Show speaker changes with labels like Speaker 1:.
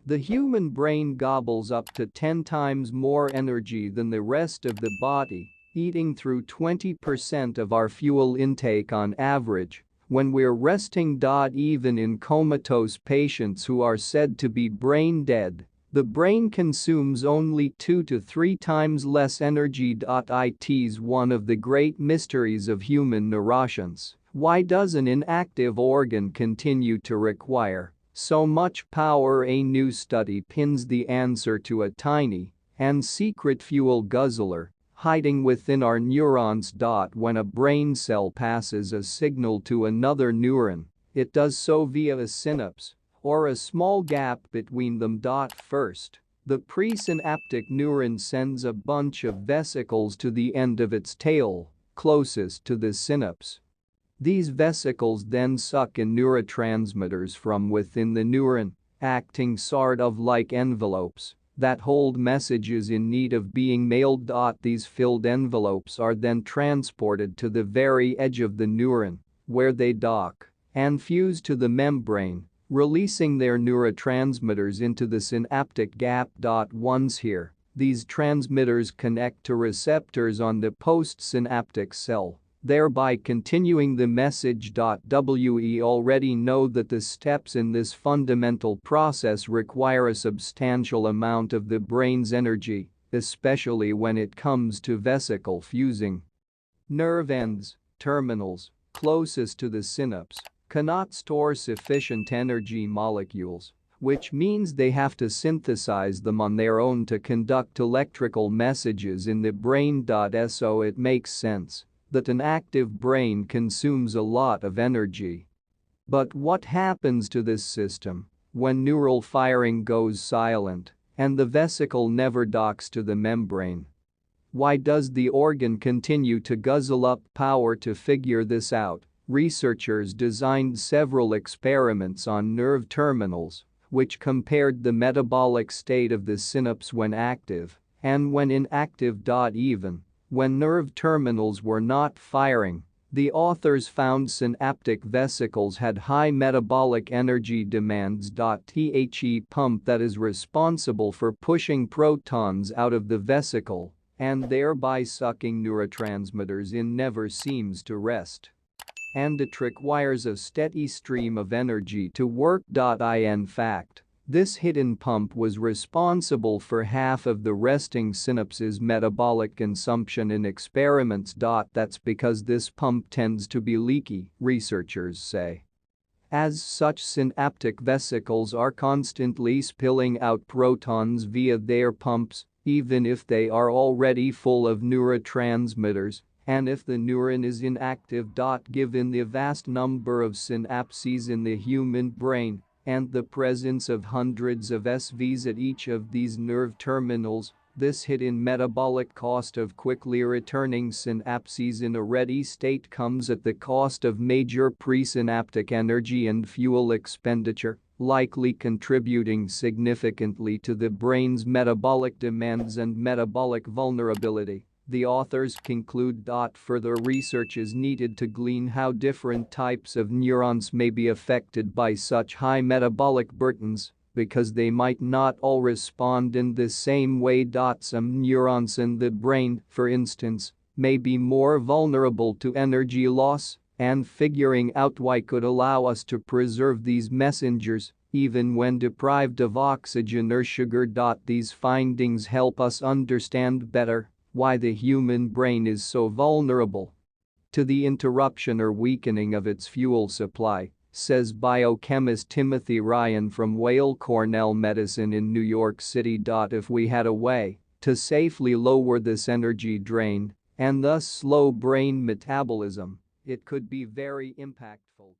Speaker 1: The human brain gobbles up to 10 times more energy than the rest of the body, eating through 20% of our fuel intake on average when we're resting. Even in comatose patients who are said to be brain dead, the brain consumes only 2 to 3 times less energy. It's one of the great mysteries of human neuroscience. Why does an inactive organ continue to require so much power? A new study pins the answer to a tiny and secret fuel guzzler hiding within our neurons. When a brain cell passes a signal to another neuron, it does so via a synapse or a small gap between them. First, the presynaptic neuron sends a bunch of vesicles to the end of its tail, closest to the synapse. These vesicles then suck in neurotransmitters from within the neuron, acting sort of like envelopes that hold messages in need of being mailed. These filled envelopes are then transported to the very edge of the neuron, where they dock and fuse to the membrane, releasing their neurotransmitters into the synaptic gap. Once here, these transmitters connect to receptors on the postsynaptic cell, thereby continuing the message. We already know that the steps in this fundamental process require a substantial amount of the brain's energy, especially when it comes to vesicle fusing. Nerve ends, terminals, closest to the synapse, cannot store sufficient energy molecules, which means they have to synthesize them on their own to conduct electrical messages in the brain. So it makes sense that an active brain consumes a lot of energy. But what happens to this system when neural firing goes silent and the vesicle never docks to the membrane? Why does the organ continue to guzzle up power? To figure this out, researchers designed several experiments on nerve terminals, which compared the metabolic state of the synapse when active and when inactive. Even when nerve terminals were not firing, the authors found synaptic vesicles had high metabolic energy demands. The pump that is responsible for pushing protons out of the vesicle and thereby sucking neurotransmitters in never seems to rest. And it requires a steady stream of energy to work. In fact, this hidden pump was responsible for half of the resting synapse's metabolic consumption in experiments. That's because this pump tends to be leaky, researchers say. As such, synaptic vesicles are constantly spilling out protons via their pumps, even if they are already full of neurotransmitters. And if the neuron is inactive. Given the vast number of synapses in the human brain and the presence of hundreds of SVs at each of these nerve terminals, this hidden metabolic cost of quickly returning synapses in a ready state comes at the cost of major presynaptic energy and fuel expenditure, likely contributing significantly to the brain's metabolic demands and metabolic vulnerability. The authors conclude. Further research is needed to glean how different types of neurons may be affected by such high metabolic burdens, because they might not all respond in the same way. Some neurons in the brain, for instance, may be more vulnerable to energy loss, and figuring out why could allow us to preserve these messengers even when deprived of oxygen or sugar. These findings help us understand better why the human brain is so vulnerable to the interruption or weakening of its fuel supply, says biochemist Timothy Ryan from Weill Cornell Medicine in New York City. If we had a way To safely lower this energy drain and thus slow brain metabolism, it could be very impactful.